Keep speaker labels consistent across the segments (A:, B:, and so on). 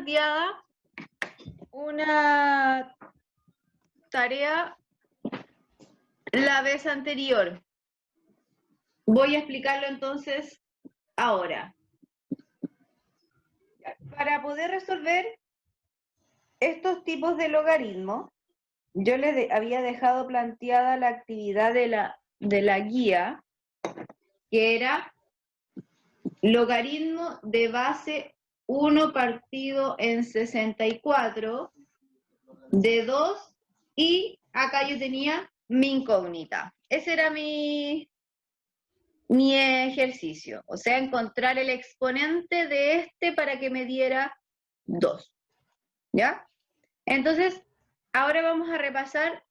A: planteada una tarea la vez anterior. Voy a explicarlo entonces ahora. Para poder resolver estos tipos de logaritmos, yo les había dejado planteada la actividad de la guía, que era logaritmo de base 1 partido en 64 de 2, y acá yo tenía mi incógnita. Ese era mi ejercicio, o sea, encontrar el exponente de este para que me diera 2. ¿Ya? Entonces, ahora vamos a repasar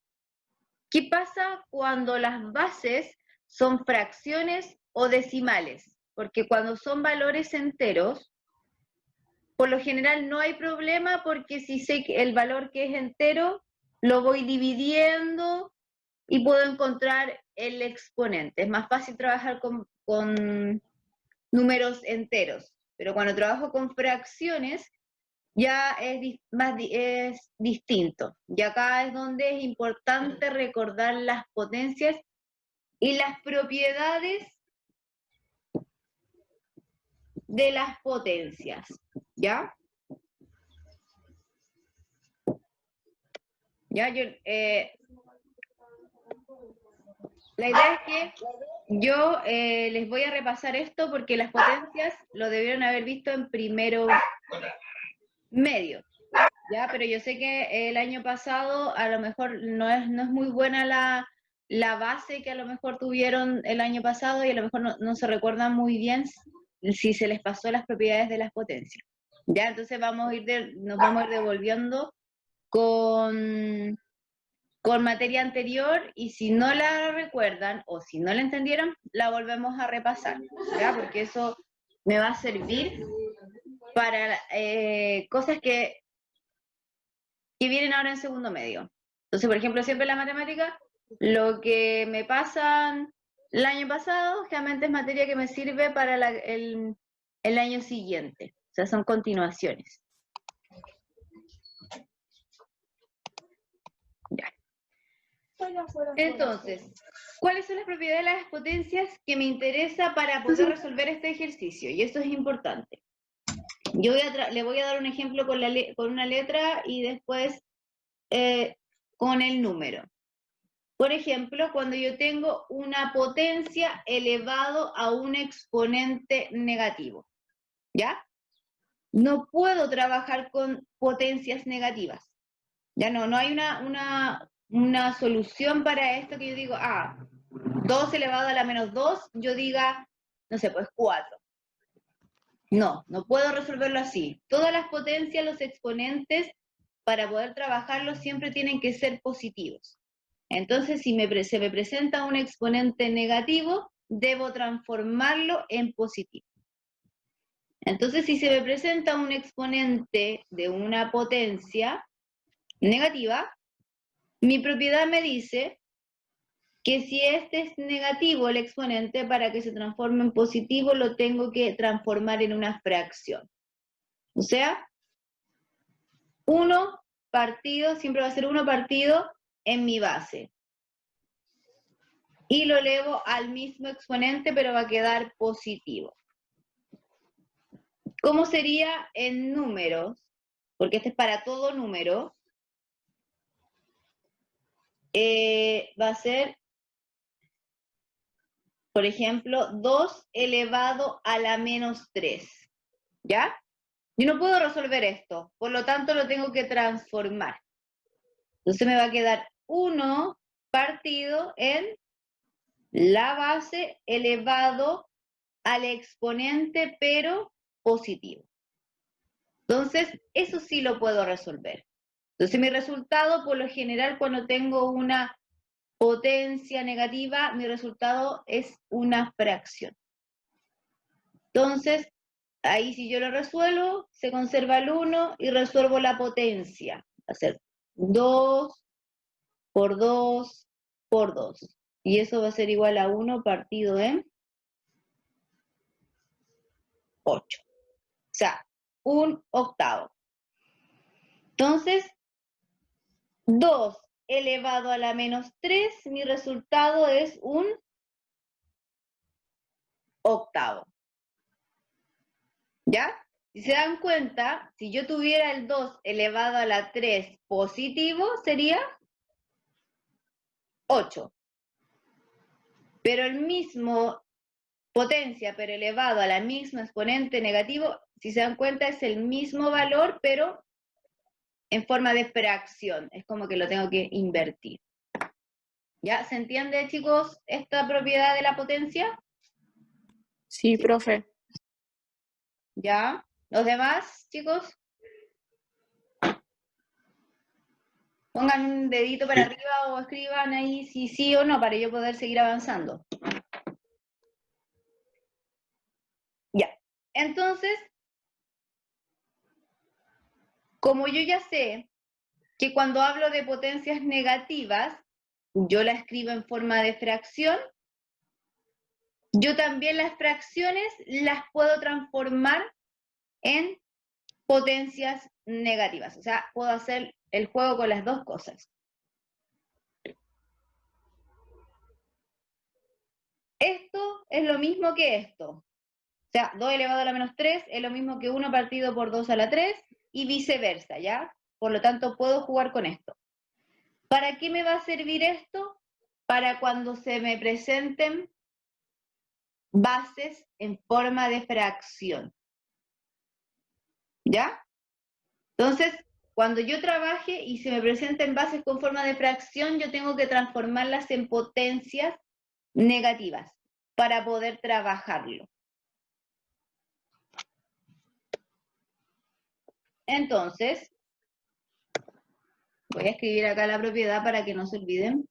A: qué pasa cuando las bases son fracciones o decimales, porque cuando son valores enteros, por lo general no hay problema, porque si sé que el valor que es entero, lo voy dividiendo y puedo encontrar el exponente. Es más fácil trabajar con números enteros, pero cuando trabajo con fracciones ya es distinto. Y acá es donde es importante recordar las potencias y las propiedades de las potencias, ¿ya? Ya, la idea es que yo les voy a repasar esto porque las potencias lo debieron haber visto en primero medio, ¿ya? Pero yo sé que el año pasado a lo mejor no es muy buena la base que a lo mejor tuvieron el año pasado, y a lo mejor no se recuerdan muy bien si se les pasó las propiedades de las potencias. ¿Ya? Entonces nos vamos a ir devolviendo con materia anterior, y si no la recuerdan o si no la entendieron, la volvemos a repasar, ¿ya? Porque eso me va a servir para cosas que vienen ahora en segundo medio. Entonces, por ejemplo, siempre en la matemática, lo que me pasan el año pasado, realmente es materia que me sirve para el año siguiente. O sea, son continuaciones. Ya. Entonces, ¿cuáles son las propiedades de las potencias que me interesa para poder resolver este ejercicio? Y esto es importante. Yo le voy a dar un ejemplo con una letra y después con el número. Por ejemplo, cuando yo tengo una potencia elevado a un exponente negativo, ¿ya? No puedo trabajar con potencias negativas. Ya no hay una solución para esto que yo digo, 2 elevado a la menos 2, yo diga, no sé, pues 4. No puedo resolverlo así. Todas las potencias, los exponentes, para poder trabajarlos siempre tienen que ser positivos. Entonces, si se me presenta un exponente negativo, debo transformarlo en positivo. Entonces, si se me presenta un exponente de una potencia negativa, mi propiedad me dice que si este es negativo, el exponente, para que se transforme en positivo, lo tengo que transformar en una fracción. O sea, 1 partido, siempre va a ser 1 partido en mi base. Y lo elevo al mismo exponente, pero va a quedar positivo. ¿Cómo sería en números? Porque este es para todo número. Va a ser, por ejemplo, 2 elevado a la menos 3. ¿Ya? Yo no puedo resolver esto, por lo tanto lo tengo que transformar. Entonces me va a quedar 1 partido en la base elevado al exponente, pero positivo. Entonces, eso sí lo puedo resolver. Entonces, mi resultado, por lo general, cuando tengo una potencia negativa, mi resultado es una fracción. Entonces, ahí si yo lo resuelvo, se conserva el 1 y resuelvo la potencia. Va a ser 2 por 2 por 2. Y eso va a ser igual a 1 partido en 8. O sea, 1/8. Entonces, 2 elevado a la menos 3, mi resultado es un octavo. ¿Ya? Si se dan cuenta, si yo tuviera el 2 elevado a la 3 positivo, sería 8. Pero el mismo potencia, pero elevado a la misma exponente negativo, si se dan cuenta, es el mismo valor, pero en forma de fracción. Es como que lo tengo que invertir. ¿Ya? ¿Se entiende, chicos, esta propiedad de la potencia?
B: Sí, profe.
A: ¿Ya? ¿Los demás, chicos? Pongan un dedito para arriba o escriban ahí si sí o no para yo poder seguir avanzando. Ya. Entonces, como yo ya sé que cuando hablo de potencias negativas, yo la escribo en forma de fracción, yo también las fracciones las puedo transformar en potencias negativas. O sea, puedo hacer el juego con las dos cosas. Esto es lo mismo que esto. O sea, 2 elevado a la menos 3 es lo mismo que 1 partido por 2 a la 3 y viceversa, ¿ya? Por lo tanto, puedo jugar con esto. ¿Para qué me va a servir esto? Para cuando se me presenten bases en forma de fracción. ¿Ya? Entonces, cuando yo trabaje y se me presenten bases con forma de fracción, yo tengo que transformarlas en potencias negativas para poder trabajarlo. Entonces, voy a escribir acá la propiedad para que no se olviden.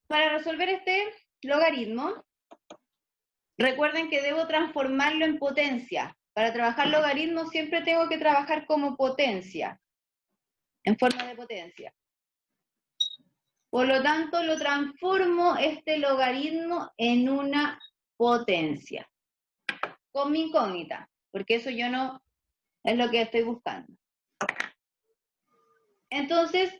A: Para resolver este logaritmo, recuerden que debo transformarlo en potencia. Para trabajar logaritmo siempre tengo que trabajar como potencia, en forma de potencia. Por lo tanto, lo transformo este logaritmo en una potencia, con mi incógnita, porque eso yo no es lo que estoy buscando. Entonces,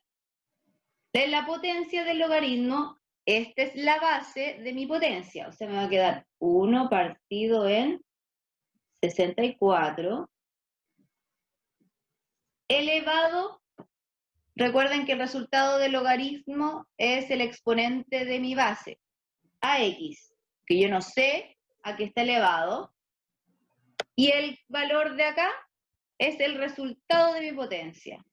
A: de la potencia del logaritmo, esta es la base de mi potencia. O sea, me va a quedar 1 partido en 64 elevado, recuerden que el resultado del logaritmo es el exponente de mi base, a x, que yo no sé a qué está elevado, y el valor de acá es el resultado de mi potencia.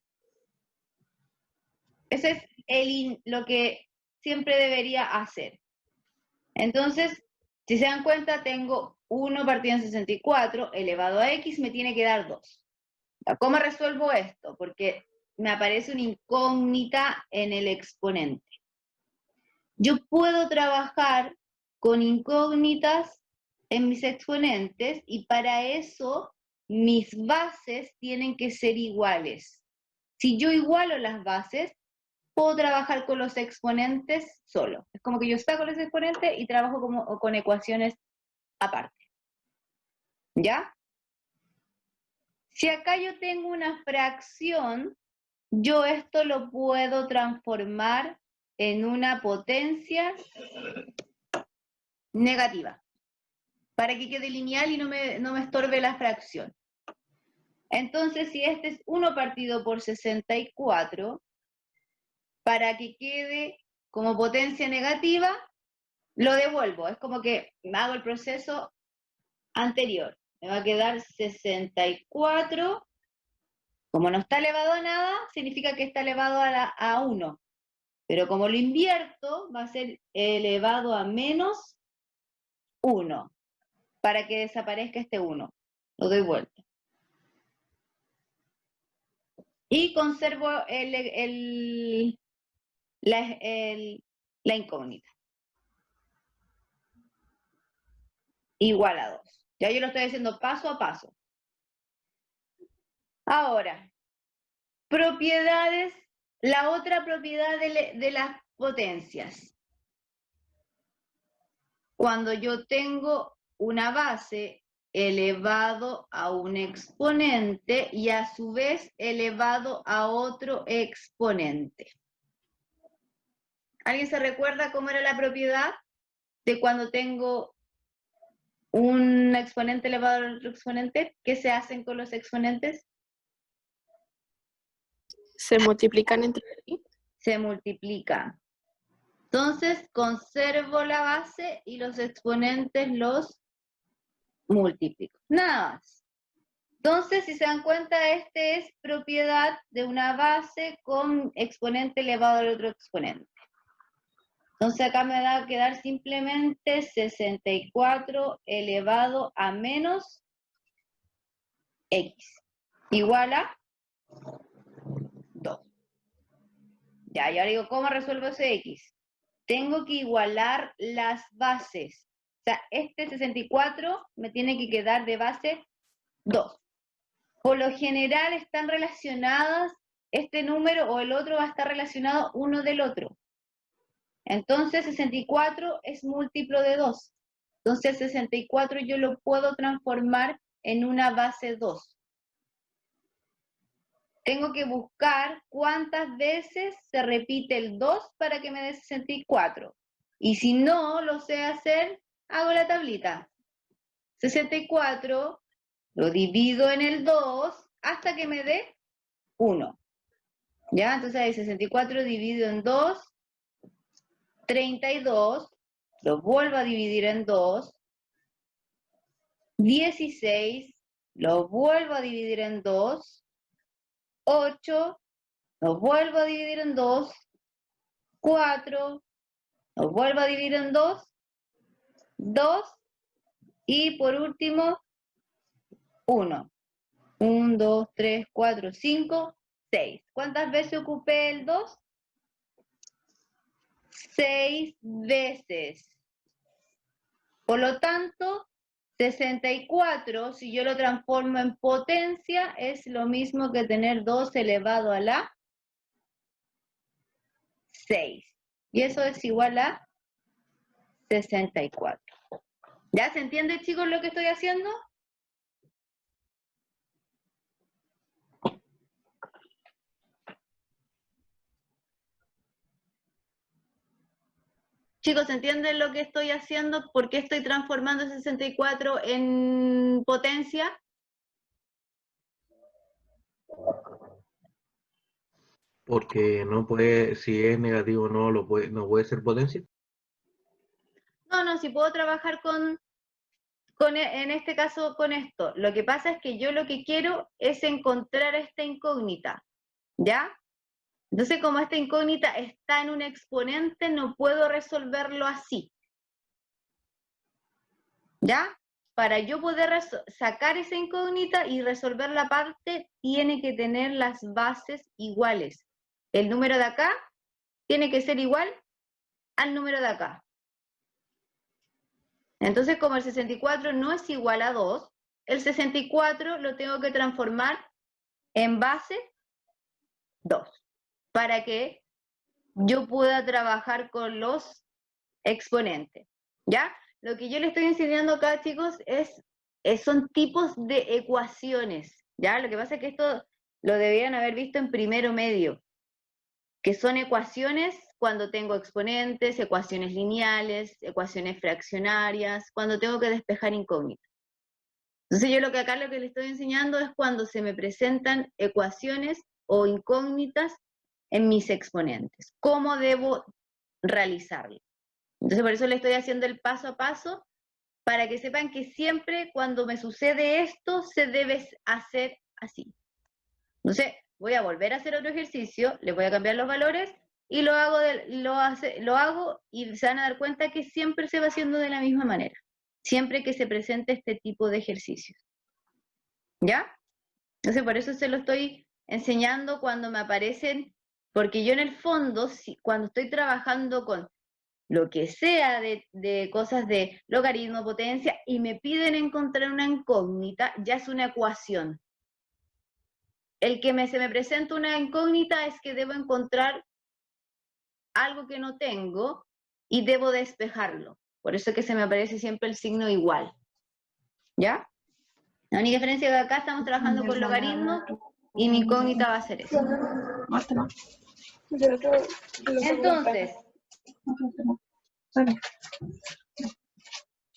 A: Ese es lo que siempre debería hacer. Entonces, si se dan cuenta, tengo 1 partido en 64 elevado a x, me tiene que dar 2. ¿Cómo resuelvo esto? Porque me aparece una incógnita en el exponente. Yo puedo trabajar con incógnitas en mis exponentes y para eso mis bases tienen que ser iguales. Si yo igualo las bases, puedo trabajar con los exponentes solo. Es como que yo saco los exponentes y trabajo con ecuaciones aparte. ¿Ya? Si acá yo tengo una fracción, yo esto lo puedo transformar en una potencia negativa, para que quede lineal y no me estorbe la fracción. Entonces, si este es 1 partido por 64, para que quede como potencia negativa, lo devuelvo. Es como que hago el proceso anterior. Me va a quedar 64. Como no está elevado a nada, significa que está elevado a 1. Pero como lo invierto, va a ser elevado a menos 1, para que desaparezca este 1. Lo doy vuelta. Y conservo la incógnita. Igual a 2. Ya yo lo estoy haciendo paso a paso. Ahora, propiedades la otra propiedad de las potencias. Cuando yo tengo una base elevado a un exponente y a su vez elevado a otro exponente. ¿Alguien se recuerda cómo era la propiedad de cuando tengo un exponente elevado a otro exponente? ¿Qué se hacen con los exponentes?
B: Se multiplican entre sí.
A: Se multiplican. Entonces conservo la base y los exponentes los multiplico. Nada más. Entonces, si se dan cuenta, este es propiedad de una base con exponente elevado al otro exponente. Entonces acá me va a quedar simplemente 64 elevado a menos x igual a 2. Ya, y ahora digo, ¿cómo resuelvo ese x? Tengo que igualar las bases. O sea, este 64 me tiene que quedar de base 2. Por lo general están relacionadas, este número o el otro va a estar relacionado uno del otro. Entonces 64 es múltiplo de 2. Entonces 64 yo lo puedo transformar en una base 2. Tengo que buscar cuántas veces se repite el 2 para que me dé 64. Y si no lo sé hacer, hago la tablita. 64 lo divido en el 2 hasta que me dé 1. ¿Ya? Entonces hay 64 dividido en 2, 32, lo vuelvo a dividir en 2, 16, lo vuelvo a dividir en 2, 8, lo vuelvo a dividir en 2, 4, lo vuelvo a dividir en 2, 2, y por último, 1. 1, 2, 3, 4, 5, 6. ¿Cuántas veces ocupé el 2? 6 veces. Por lo tanto, 64, si yo lo transformo en potencia, es lo mismo que tener 2 elevado a la 6. Y eso es igual a 64. ¿Ya se entiende, chicos, lo que estoy haciendo? Chicos, ¿entienden lo que estoy haciendo? ¿Por qué estoy transformando 64 en potencia?
C: Porque no puede, si es negativo no puede ser potencia.
A: No, si puedo trabajar en este caso con esto. Lo que pasa es que yo lo que quiero es encontrar esta incógnita, ¿ya? Entonces, como esta incógnita está en un exponente, no puedo resolverlo así, ¿ya? Para yo poder sacar esa incógnita y resolver la parte, tiene que tener las bases iguales. El número de acá tiene que ser igual al número de acá. Entonces, como el 64 no es igual a 2, el 64 lo tengo que transformar en base 2, para que yo pueda trabajar con los exponentes, ¿ya? Lo que yo les estoy enseñando acá, chicos, son tipos de ecuaciones, ¿ya? Lo que pasa es que esto lo debían haber visto en primero medio, que son ecuaciones cuando tengo exponentes, ecuaciones lineales, ecuaciones fraccionarias, cuando tengo que despejar incógnitas. Entonces yo lo que les estoy enseñando es cuando se me presentan ecuaciones o incógnitas en mis exponentes. ¿Cómo debo realizarlo? Entonces por eso le estoy haciendo el paso a paso, para que sepan que siempre cuando me sucede esto, se debe hacer así. Entonces voy a volver a hacer otro ejercicio, les voy a cambiar los valores, y lo hago y se van a dar cuenta que siempre se va haciendo de la misma manera, siempre que se presente este tipo de ejercicios. ¿Ya? Entonces por eso se lo estoy enseñando cuando me aparecen, porque yo en el fondo, cuando estoy trabajando con lo que sea de cosas de logaritmo, potencia, y me piden encontrar una incógnita, ya es una ecuación. se me presenta una incógnita es que debo encontrar algo que no tengo y debo despejarlo. Por eso es que se me aparece siempre el signo igual. ¿Ya? La única diferencia es que acá estamos trabajando con logaritmos y mi incógnita va a ser eso. Entonces,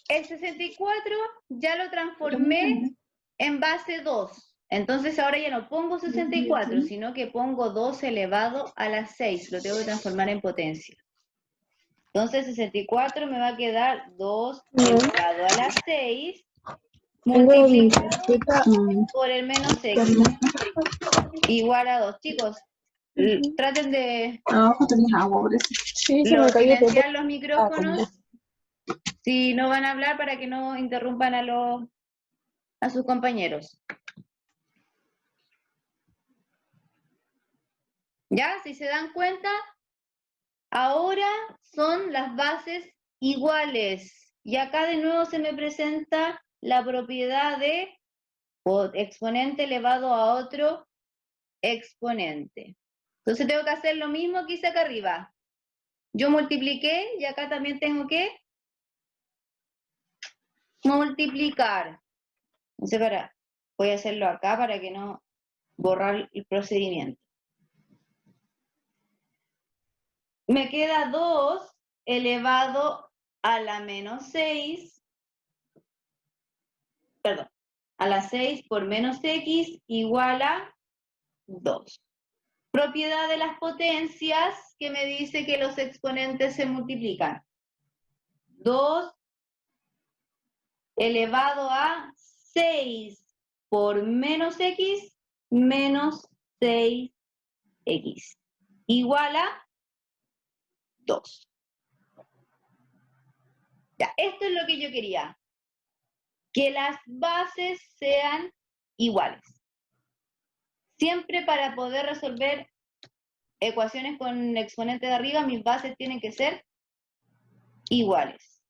A: el 64 ya lo transformé en base 2. Entonces ahora ya no pongo 64, sino que pongo 2 elevado a la 6. Lo tengo que transformar en potencia. Entonces 64 me va a quedar 2 elevado a la 6 multiplicado por el menos x igual a 2. Chicos, traten de
B: Sí, se me cayó todo.
A: silenciar los micrófonos si no van a hablar para que no interrumpan a sus compañeros. ¿Ya? Si se dan cuenta, ahora son las bases iguales. Y acá de nuevo se me presenta la propiedad de exponente elevado a otro exponente. Entonces tengo que hacer lo mismo que hice acá arriba. Yo multipliqué y acá también tengo que multiplicar. Entonces voy a hacerlo acá para que no borrar el procedimiento. Me queda 2 elevado a la menos 6, perdón, a la 6 por menos x igual a 2. Propiedad de las potencias que me dice que los exponentes se multiplican. 2 elevado a 6 por menos x menos 6x igual a 2. Ya, esto es lo que yo quería. Que las bases sean iguales. Siempre para poder resolver ecuaciones con exponente de arriba, mis bases tienen que ser iguales.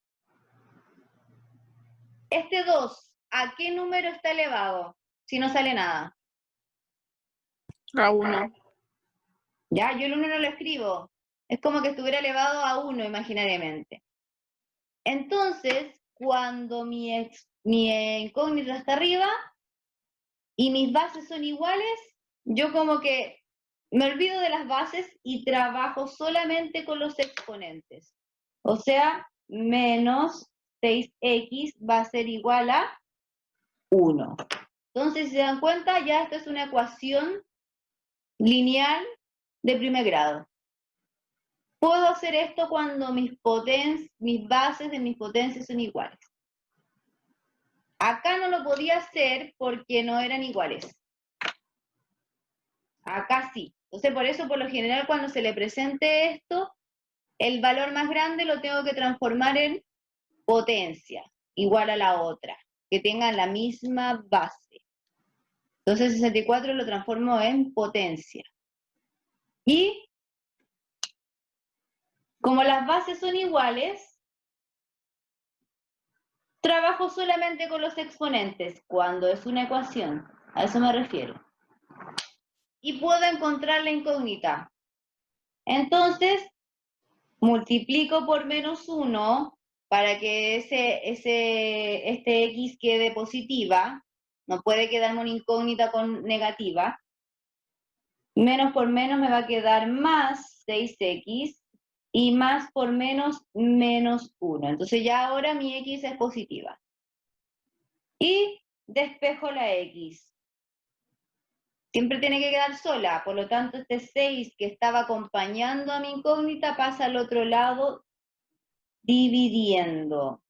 A: Este 2, ¿a qué número está elevado? Si no sale nada.
B: A 1.
A: Ya, yo el 1 no lo escribo. Es como que estuviera elevado a 1 imaginariamente. Entonces, cuando mi incógnita está arriba y mis bases son iguales, yo como que me olvido de las bases y trabajo solamente con los exponentes. O sea, menos 6x va a ser igual a 1. Entonces, si se dan cuenta, ya esta es una ecuación lineal de primer grado. Puedo hacer esto cuando mis bases de mis potencias son iguales. Acá no lo podía hacer porque no eran iguales. Acá sí. Entonces, por eso, por lo general, cuando se le presente esto, el valor más grande lo tengo que transformar en potencia, igual a la otra, que tengan la misma base. Entonces, 64 lo transformo en potencia. Y como las bases son iguales, trabajo solamente con los exponentes cuando es una ecuación. A eso me refiero. Y puedo encontrar la incógnita. Entonces, multiplico por menos 1 para que este x quede positiva. No puede quedarme una incógnita con negativa. Menos por menos me va a quedar más 6x y más por menos 1. Entonces ya ahora mi x es positiva. Y despejo la x. Siempre tiene que quedar sola, por lo tanto este 6 que estaba acompañando a mi incógnita pasa al otro lado dividiendo.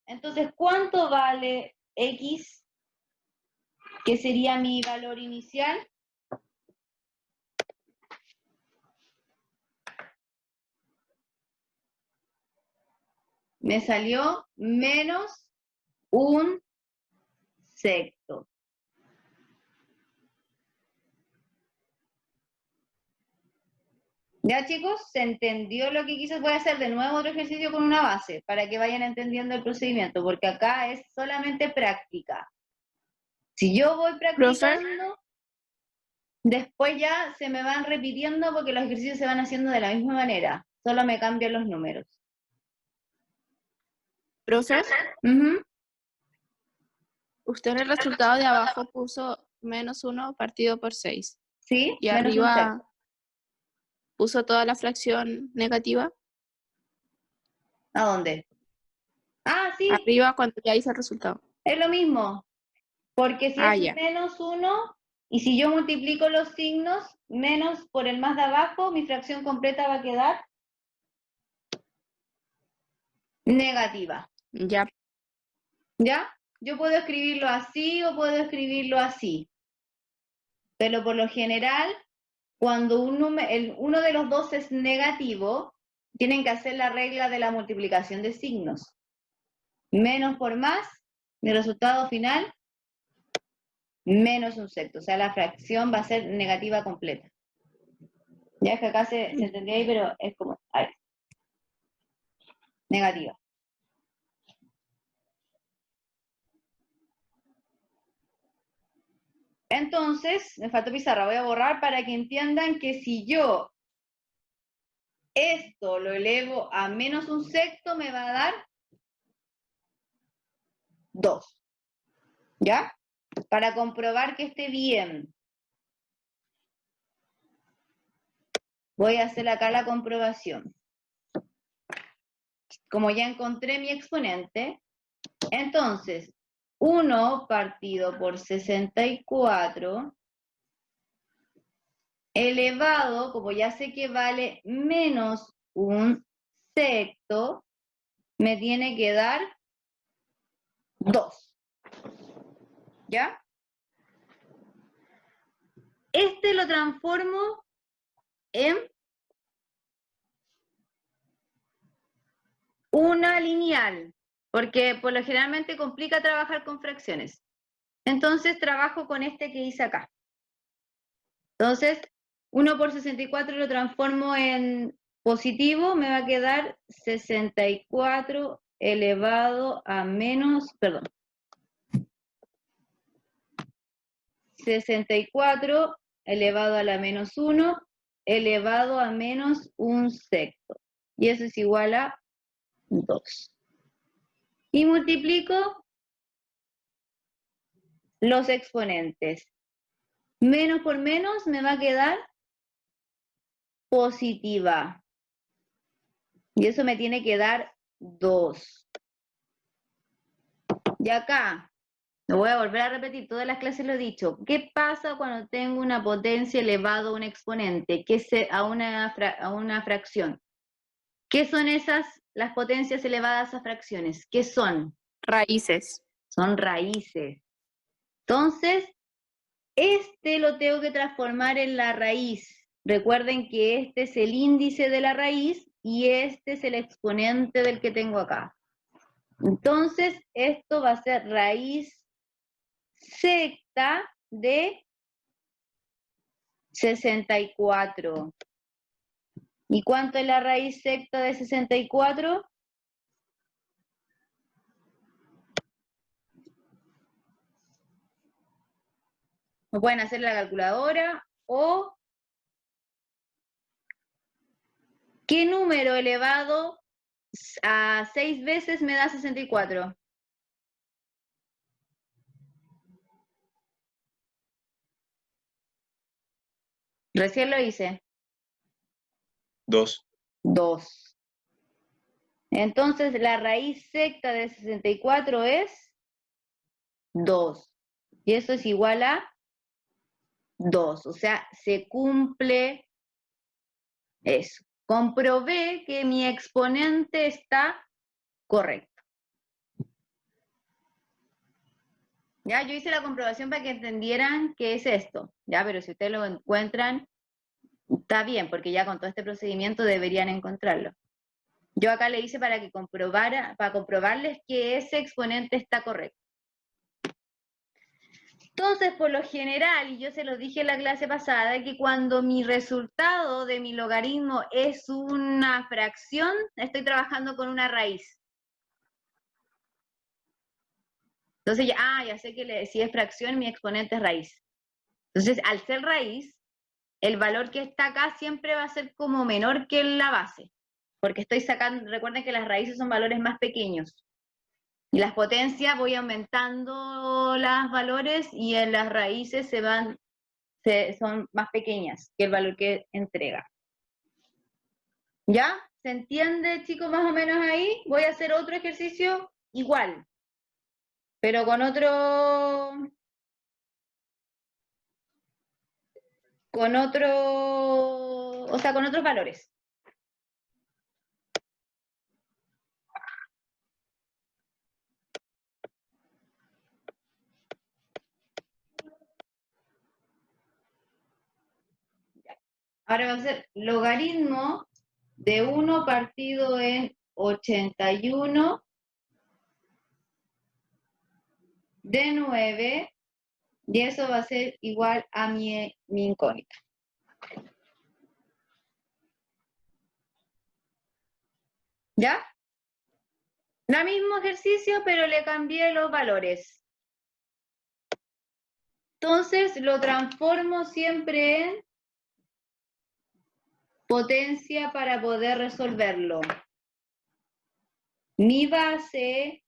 A: Entonces, ¿cuánto vale x? Que sería mi valor inicial. Me salió menos 1/6. ¿Ya, chicos? ¿Se entendió lo que quise? Voy a hacer de nuevo otro ejercicio con una base para que vayan entendiendo el procedimiento, porque acá es solamente práctica. Si yo voy
B: Profe,
A: practicando, después ya se me van repitiendo porque los ejercicios se van haciendo de la misma manera, solo me cambian los números.
B: profe,
A: Ujú.
B: usted en el resultado de abajo puso -1 partido por 6.
A: ¿Sí?
B: Y
A: Menos un
B: arriba
A: sexto.
B: puso toda la fracción negativa.
A: ¿A dónde? Ah, sí,
B: Arriba cuando ya hice el resultado.
A: es lo mismo. Porque si es
B: Ya.
A: menos 1, y si yo multiplico los signos, menos por el más de abajo, mi fracción completa va a quedar negativa.
B: Ya.
A: ¿Ya? Yo puedo escribirlo así o puedo escribirlo así. Pero por lo general, cuando uno de los dos es negativo, tienen que hacer la regla de la multiplicación de signos. Menos por más, mi resultado final, menos un sexto. O sea, la fracción va a ser negativa completa. Ya es que acá se entendía ahí, pero es como, ahí. Negativa. Entonces, me faltó pizarra, voy a borrar para que entiendan que si yo esto lo elevo a menos un sexto, me va a dar 2. ¿Ya? Para comprobar que esté bien. Voy a hacer acá la comprobación. Como ya encontré mi exponente, entonces 1 partido por 64 elevado, como ya sé que vale menos un sexto, me tiene que dar 2. ¿Ya? Este lo transformo en una lineal, porque por lo generalmente complica trabajar con fracciones. Entonces trabajo con este que hice acá. Entonces, 1 por 64 lo transformo en positivo, me va a quedar 64 elevado a menos, perdón, 64 elevado a la menos 1 elevado a menos un sexto. Y eso es igual a 2. Y multiplico los exponentes. Menos por menos me va a quedar positiva. Y eso me tiene que dar 2. Y acá, lo voy a volver a repetir, todas las clases lo he dicho. ¿Qué pasa cuando tengo una potencia elevada a un exponente? A una fracción. ¿Qué son las potencias elevadas a fracciones? ¿Qué son?
B: Raíces.
A: Son raíces. Entonces, este lo tengo que transformar en la raíz. Recuerden que este es el índice de la raíz y este es el exponente del que tengo acá. Entonces, esto va a ser raíz sexta de 64. ¿Y cuánto es la raíz sexta de 64? Lo pueden hacer en la calculadora o ¿qué número elevado a 6 veces me da 64? Recién lo hice.
D: 2.
A: 2. Entonces la raíz sexta de 64 es 2. Y eso es igual a 2. O sea, se cumple eso. Comprobé que mi exponente está correcto. Ya, yo hice la comprobación para que entendieran qué es esto. Ya, pero si ustedes lo encuentran, está bien, porque ya con todo este procedimiento deberían encontrarlo. Yo acá le hice para comprobarles que ese exponente está correcto. Entonces, por lo general, y yo se lo dije en la clase pasada, que cuando mi resultado de mi logaritmo es una fracción, estoy trabajando con una raíz. Entonces, ya sé que si es fracción, mi exponente es raíz. Entonces, al ser raíz, el valor que está acá siempre va a ser como menor que la base, porque estoy sacando, recuerden que las raíces son valores más pequeños, y las potencias voy aumentando los valores y en las raíces son más pequeñas que el valor que entrega. ¿Ya? ¿Se entiende, chicos, más o menos ahí? Voy a hacer otro ejercicio igual, pero con con otros valores. Ahora va a ser logaritmo de 1 partido en 81 de 9, y eso va a ser igual a mi incógnita. ¿Ya? El mismo ejercicio, pero le cambié los valores. Entonces lo transformo siempre en potencia para poder resolverlo. Mi base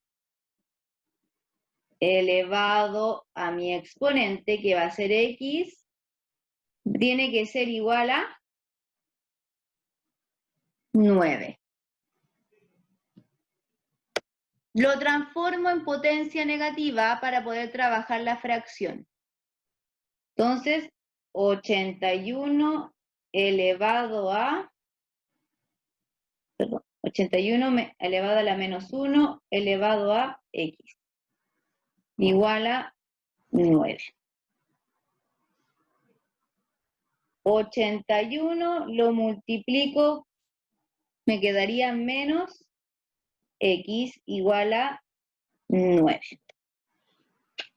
A: elevado a mi exponente, que va a ser x, tiene que ser igual a 9. Lo transformo en potencia negativa para poder trabajar la fracción. Entonces, 81 elevado a, perdón, 81 elevado a la menos 1 elevado a x, igual a 9. 81 lo multiplico, me quedaría menos x igual a 9.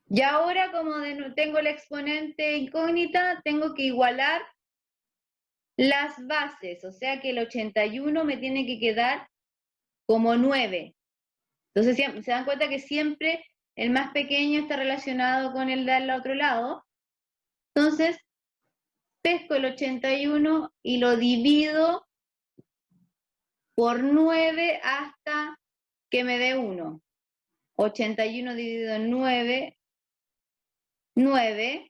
A: Y ahora, como tengo la exponente incógnita, tengo que igualar las bases, o sea que el 81 me tiene que quedar como 9. Entonces, se dan cuenta que siempre el más pequeño está relacionado con el del otro lado. Entonces, pesco el 81 y lo divido por 9 hasta que me dé 1. 81 dividido en 9, 9.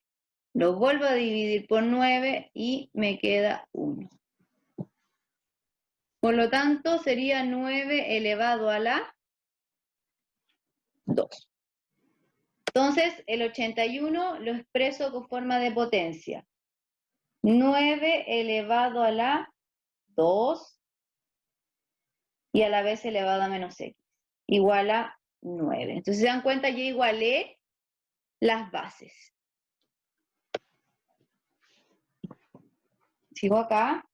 A: Lo vuelvo a dividir por 9 y me queda 1. Por lo tanto, sería 9 elevado a la 2. Entonces, el 81 lo expreso con forma de potencia. 9 elevado a la 2 y a la vez elevado a menos x, igual a 9. Entonces, se dan cuenta, yo igualé las bases. Sigo acá.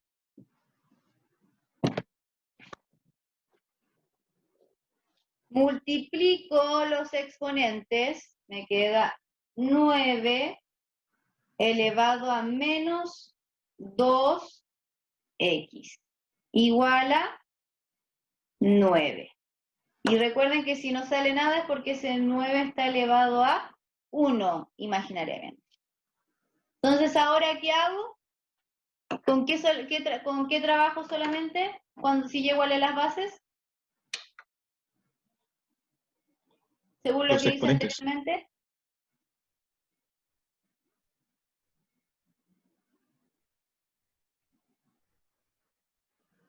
A: Multiplico los exponentes, me queda 9 elevado a menos 2x, igual a 9. Y recuerden que si no sale nada es porque ese 9 está elevado a 1 imaginariamente. Entonces, ¿ahora qué hago? ¿Con qué trabajo solamente si yo igualé las bases? Según lo
D: Los
A: que hice
D: exponentes.
A: anteriormente.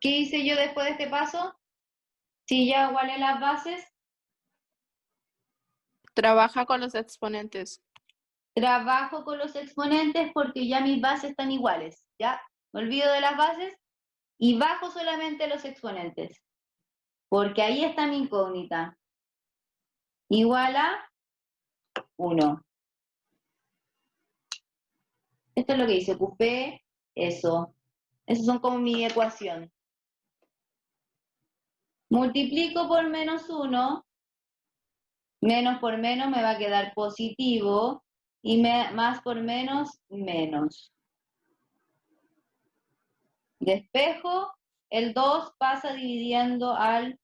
A: ¿Qué hice yo después de este paso? Si ya igualé las bases,
B: Trabaja con los exponentes.
A: trabajo con los exponentes porque ya mis bases están iguales. ¿Ya? Me olvido de las bases y bajo solamente los exponentes. Porque ahí está mi incógnita. Igual a 1. Esto es lo que hice. Ocupé eso. Esas son como mi ecuación. Multiplico por menos 1. Menos por menos me va a quedar positivo. Y más por menos, menos. Despejo, el 2 pasa dividiendo al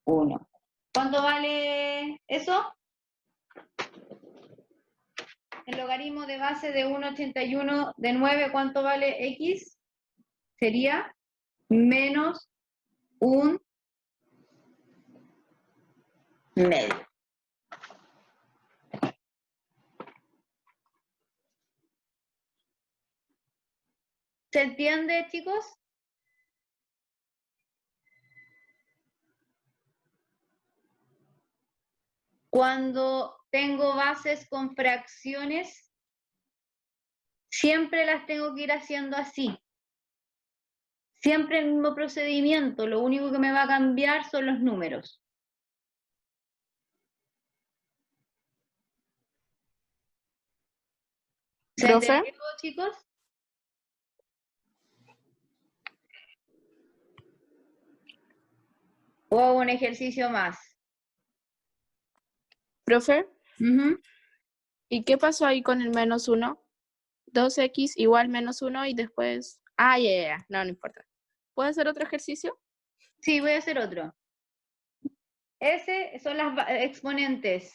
A: 1. ¿Cuánto vale eso? El logaritmo de base de 1,81 de 9, ¿cuánto vale x? Sería menos un medio. ¿Se entiende, chicos? Cuando tengo bases con fracciones, siempre las tengo que ir haciendo así. Siempre el mismo procedimiento, lo único que me va a cambiar son los números. ¿Se
B: ¿Profe?
A: entendió, chicos? O un ejercicio más.
B: ¿Profe?
A: Ujú.
B: ¿Y qué pasó ahí con el menos 1? 2x igual menos 1 y después... Ah, ya. No importa. ¿Puedo hacer otro ejercicio?
A: Sí, voy a hacer otro. Ese son las exponentes,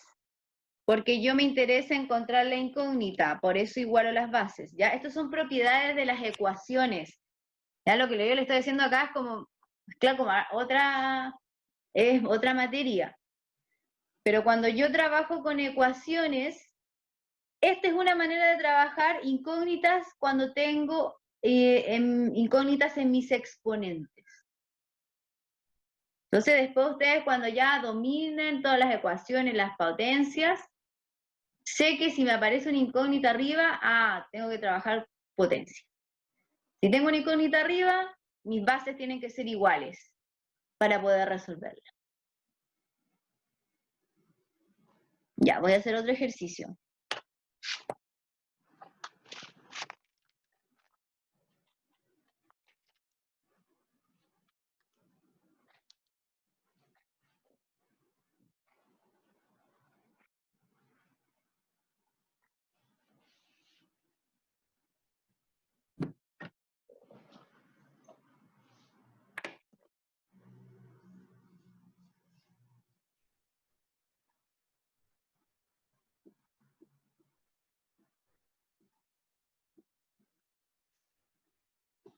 A: porque yo me interesa encontrar la incógnita, por eso igualo las bases. ¿Ya? Estas son propiedades de las ecuaciones. Ya lo que yo le estoy diciendo acá es como, claro, como es otra materia. Pero cuando yo trabajo con ecuaciones, esta es una manera de trabajar incógnitas cuando tengo incógnitas en mis exponentes. Entonces después ustedes cuando ya dominen todas las ecuaciones, las potencias, sé que si me aparece una incógnita arriba, tengo que trabajar potencia. Si tengo una incógnita arriba, mis bases tienen que ser iguales para poder resolverla. Ya, voy a hacer otro ejercicio.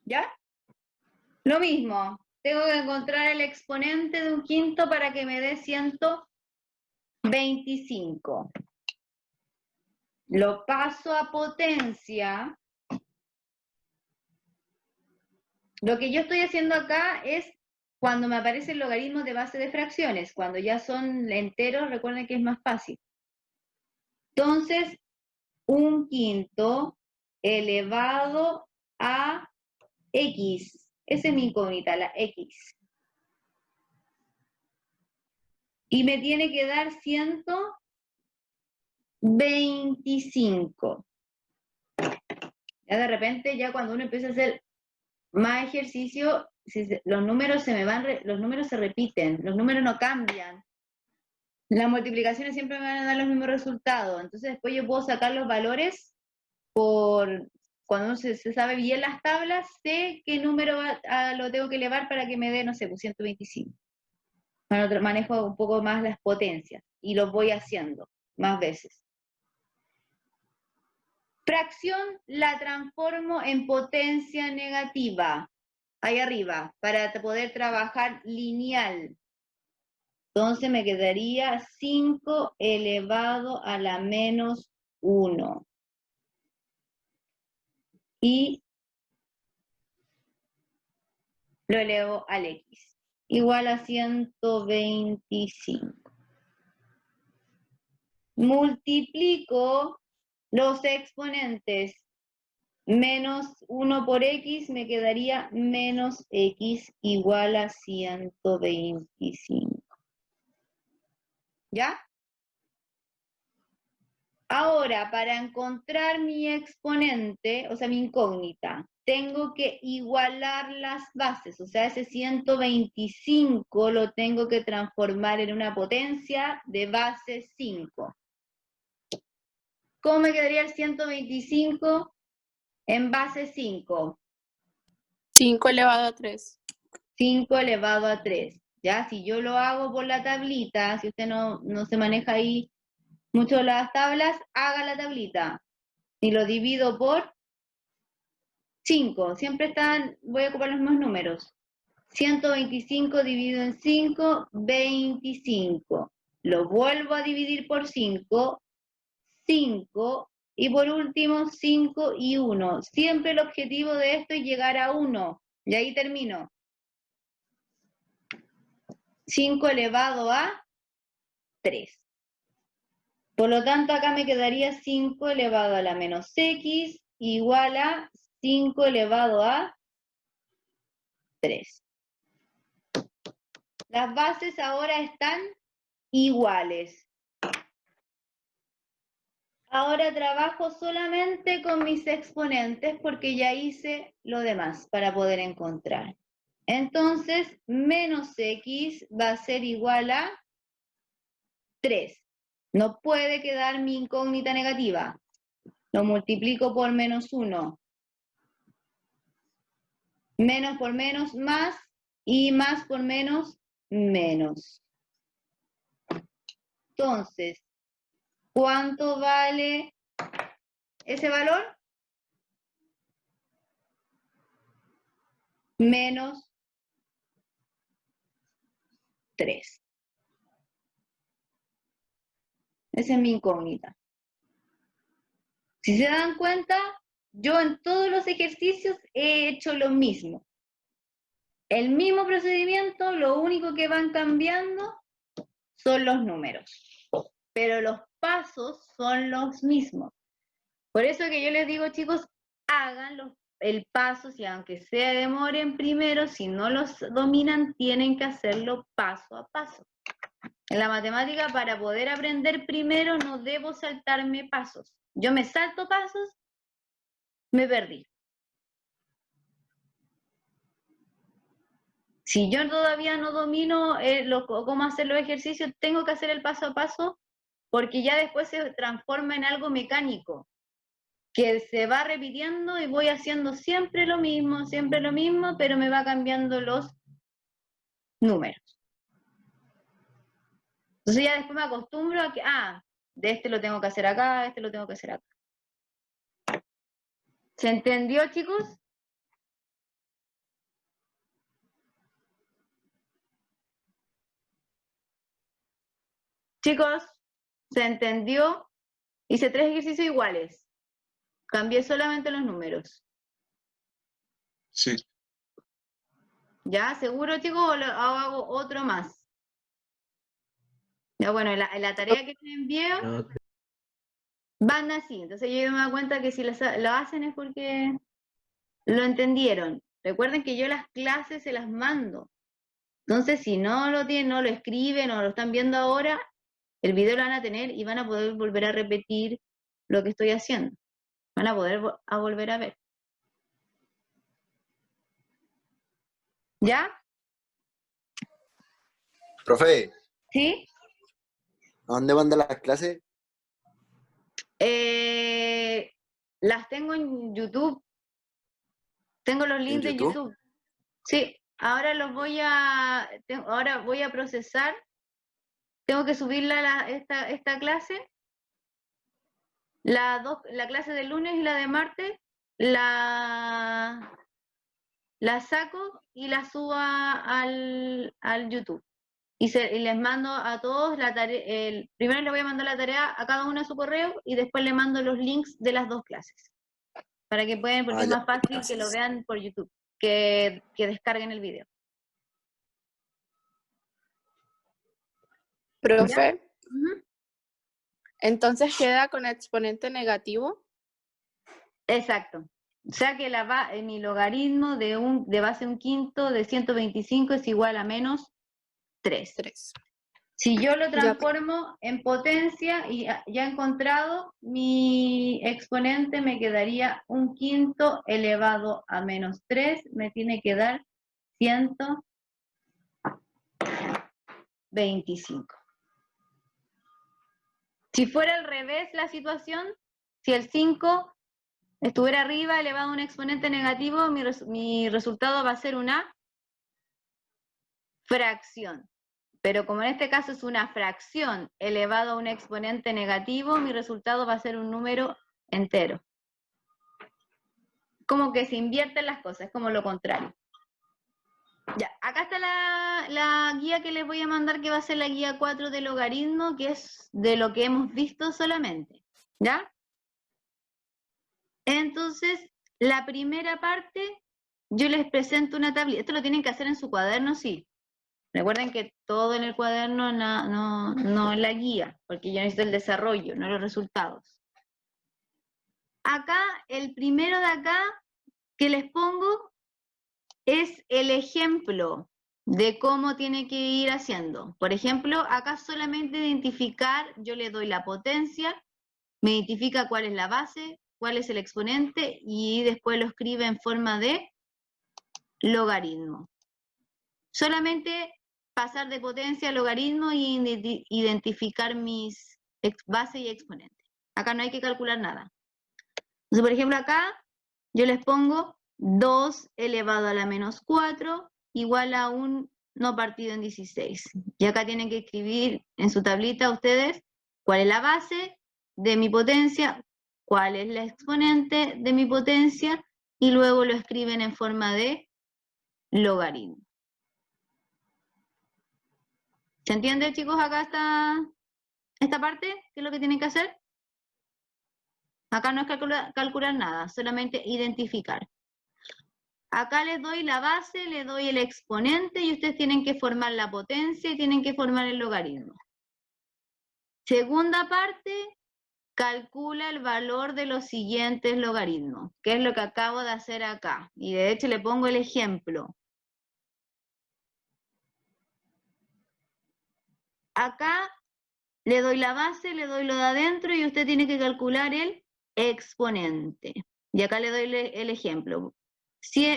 A: ¿Ya? Lo mismo, tengo que encontrar el exponente de un quinto para que me dé 125. Lo paso a potencia. Lo que yo estoy haciendo acá es cuando me aparece el logaritmo de base de fracciones. Cuando ya son enteros, recuerden que es más fácil. Entonces, un quinto elevado a x. Esa es mi incógnita, la x. Y me tiene que dar 125. Ya de repente, ya cuando uno empieza a hacer más ejercicio, los números los números se repiten, los números no cambian. Las multiplicaciones siempre me van a dar los mismos resultados. Entonces después yo puedo sacar los valores cuando uno se sabe bien las tablas, sé qué número lo tengo que elevar para que me dé, no sé, pues 125. Bueno, manejo un poco más las potencias y lo voy haciendo más veces. Fracción la transformo en potencia negativa, ahí arriba, para poder trabajar lineal. Entonces me quedaría 5 elevado a la menos 1. Y lo elevo al x. Igual a 125. Multiplico los exponentes. Menos 1 por x me quedaría menos x igual a 125. ¿Ya? Ahora, para encontrar mi exponente, o sea, mi incógnita, tengo que igualar las bases, o sea, ese 125 lo tengo que transformar en una potencia de base 5. ¿Cómo me quedaría el 125 en base 5?
B: 5 elevado a 3.
A: 5 elevado a 3. Ya, si yo lo hago por la tablita, si usted no se maneja ahí mucho las tablas, haga la tablita. Y lo divido por 5. Siempre voy a ocupar los mismos números. 125 dividido en 5, 25. Lo vuelvo a dividir por 5, 5. Y por último, 5 y 1. Siempre el objetivo de esto es llegar a 1. Y ahí termino. 5 elevado a 3. Por lo tanto, acá me quedaría 5 elevado a la menos x igual a 5 elevado a 3. Las bases ahora están iguales. Ahora trabajo solamente con mis exponentes porque ya hice lo demás para poder encontrar. Entonces, menos x va a ser igual a 3. No puede quedar mi incógnita negativa. Lo multiplico por menos 1. Menos por menos, más. Y más por menos, menos. Entonces, ¿cuánto vale ese valor? Menos 3. Esa es mi incógnita. Si se dan cuenta, yo en todos los ejercicios he hecho lo mismo. El mismo procedimiento, lo único que van cambiando son los números. Pero los pasos son los mismos. Por eso que yo les digo, chicos, hagan el paso, si aunque se demoren primero, si no los dominan, tienen que hacerlo paso a paso. En la matemática, para poder aprender primero, no debo saltarme pasos. Yo me salto pasos, me perdí. Si yo todavía no domino cómo hacer los ejercicios, tengo que hacer el paso a paso, porque ya después se transforma en algo mecánico, que se va repitiendo y voy haciendo siempre lo mismo, pero me va cambiando los números. Entonces ya después me acostumbro a que, de este lo tengo que hacer acá, de este lo tengo que hacer acá. ¿Se entendió, chicos? Chicos, ¿se entendió? Hice 3 ejercicios iguales. Cambié solamente los números.
D: Sí.
A: ¿Ya? ¿Seguro, chicos? ¿O hago otro más? Ya, bueno, la tarea que les envié
C: No,
A: van así. Entonces yo me doy cuenta que si lo hacen es porque lo entendieron. Recuerden que yo las clases se las mando. Entonces, si no lo tienen, no lo escriben o lo están viendo ahora, el video lo van a tener y van a poder volver a repetir lo que estoy haciendo. Van a poder volver a ver. ¿Ya?
D: Profe,
A: ¿Sí?
D: ¿a dónde manda las clases?
A: Las tengo en YouTube. Tengo los links de YouTube. Sí, ahora ahora voy a procesar. Tengo que subirla esta clase. La clase del lunes y la de martes la saco y la subo al YouTube. Y les mando a todos la tarea. Primero les voy a mandar la tarea a cada uno a su correo y después le mando los links de las 2 clases. Para que puedan, porque es más fácil que lo vean por YouTube, que descarguen el video.
B: Profe,
A: Ujú.
B: entonces queda con exponente negativo.
A: Exacto. O sea que mi logaritmo de base 1/5 de 125 es igual a menos 3.
B: 3.
A: Si yo lo transformo en potencia y ya he encontrado mi exponente, me quedaría 1/5 elevado a menos 3, me tiene que dar 125. Si fuera al revés la situación, si el 5 estuviera arriba elevado a un exponente negativo, mi resultado va a ser un A fracción. Pero como en este caso es una fracción elevado a un exponente negativo, mi resultado va a ser un número entero. Como que se invierten las cosas, es como lo contrario. Ya, acá está la guía que les voy a mandar, que va a ser la guía 4 de logaritmo, que es de lo que hemos visto solamente. ¿Ya? Entonces, la primera parte, yo les presento una tablita. Esto lo tienen que hacer en su cuaderno, sí. Recuerden que todo en el cuaderno no en la guía, porque yo necesito el desarrollo, no los resultados. Acá, el primero de acá que les pongo es el ejemplo de cómo tiene que ir haciendo. Por ejemplo, acá solamente identificar, yo le doy la potencia, me identifica cuál es la base, cuál es el exponente, y después lo escribe en forma de logaritmo. Solamente pasar de potencia a logaritmo y identificar mis bases y exponentes. Acá no hay que calcular nada. Entonces, por ejemplo, acá yo les pongo 2 elevado a la menos 4 igual a 1 partido en 16. Y acá tienen que escribir en su tablita ustedes cuál es la base de mi potencia, cuál es la exponente de mi potencia, y luego lo escriben en forma de logaritmo. ¿Se entiende, chicos, acá esta parte? ¿Qué es lo que tienen que hacer? Acá no es calcular nada, solamente identificar. Acá les doy la base, les doy el exponente, y ustedes tienen que formar la potencia y tienen que formar el logaritmo. Segunda parte, calcula el valor de los siguientes logaritmos, que es lo que acabo de hacer acá. Y de hecho le pongo el ejemplo. Acá le doy la base, le doy lo de adentro, y usted tiene que calcular el exponente. Y acá le doy el ejemplo.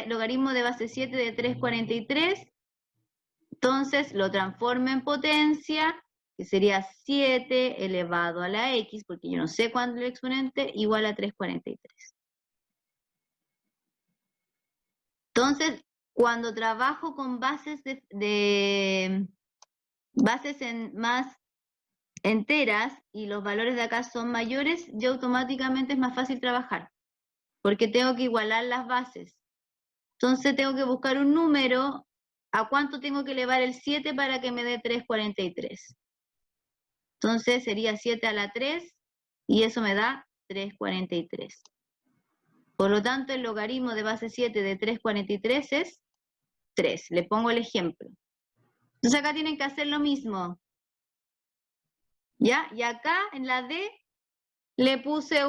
A: Logaritmo de base 7 de 3,43. Entonces lo transformo en potencia, que sería 7 elevado a la x, porque yo no sé cuánto es el exponente, igual a 3,43. Entonces, cuando trabajo con bases más enteras y los valores de acá son mayores, ya automáticamente es más fácil trabajar, porque tengo que igualar las bases. Entonces tengo que buscar un número. ¿A cuánto tengo que elevar el 7 para que me dé 3,43? Entonces sería 7 a la 3, y eso me da 3,43. Por lo tanto, el logaritmo de base 7 de 3,43 es 3. Le pongo el ejemplo. Entonces acá tienen que hacer lo mismo. ¿Ya? Y acá en la D le puse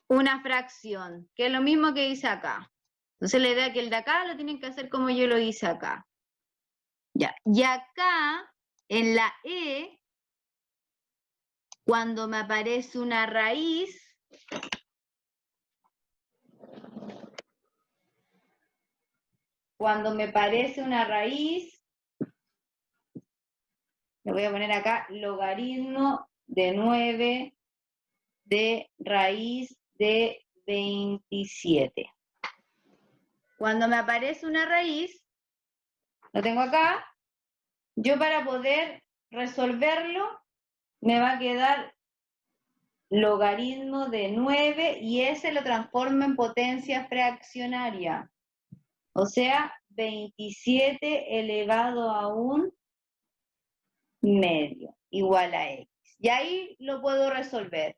A: una fracción, que es lo mismo que hice acá. Entonces la idea es que el de acá lo tienen que hacer como yo lo hice acá. Ya. Y acá, en la E, cuando me aparece una raíz, le voy a poner acá logaritmo de 9 de raíz de 27. Cuando me aparece una raíz, lo tengo acá, yo para poder resolverlo me va a quedar logaritmo de 9, y ese lo transformo en potencia fraccionaria. O sea, 27 elevado a 1 medio igual a x. Y ahí lo puedo resolver.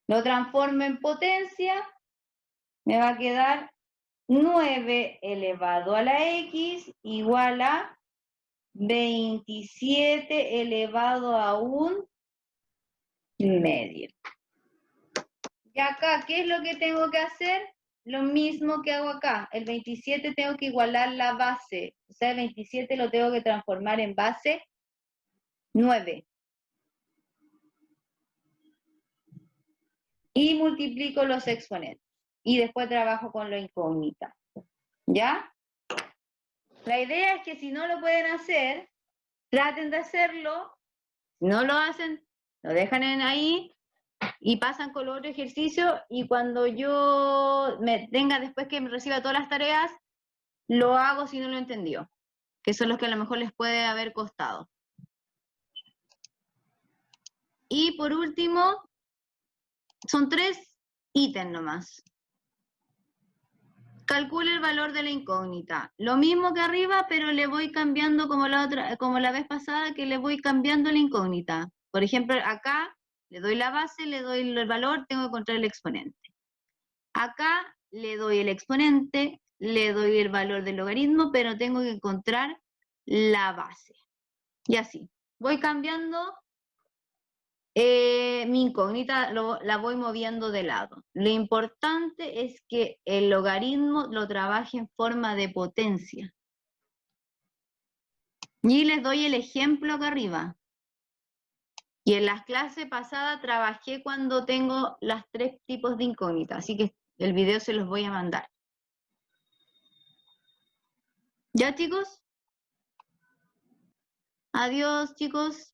A: Lo transformo en potencia, me va a quedar 9 elevado a la x igual a 27 elevado a 1 medio. Y acá, ¿qué es lo que tengo que hacer? Lo mismo que hago acá. El 27 tengo que igualar la base. O sea, el 27 lo tengo que transformar en base 9. Y multiplico los exponentes. Y después trabajo con la incógnita. ¿Ya? La idea es que si no lo pueden hacer, traten de hacerlo. Si no lo hacen, lo dejan ahí y pasan con los otros ejercicios, y cuando yo después que me reciba todas las tareas, lo hago si no lo entendió, que son los que a lo mejor les puede haber costado. Y por último, son 3 ítems nomás. Calcule el valor de la incógnita. Lo mismo que arriba, pero le voy cambiando como la vez pasada, que le voy cambiando la incógnita. Por ejemplo, acá le doy la base, le doy el valor, tengo que encontrar el exponente. Acá le doy el exponente, le doy el valor del logaritmo, pero tengo que encontrar la base. Y así. Voy cambiando mi incógnita, la voy moviendo de lado. Lo importante es que el logaritmo lo trabaje en forma de potencia. Y les doy el ejemplo acá arriba. Y en las clases pasadas trabajé cuando tengo los 3 tipos de incógnitas, así que el video se los voy a mandar. ¿Ya, chicos? Adiós, chicos.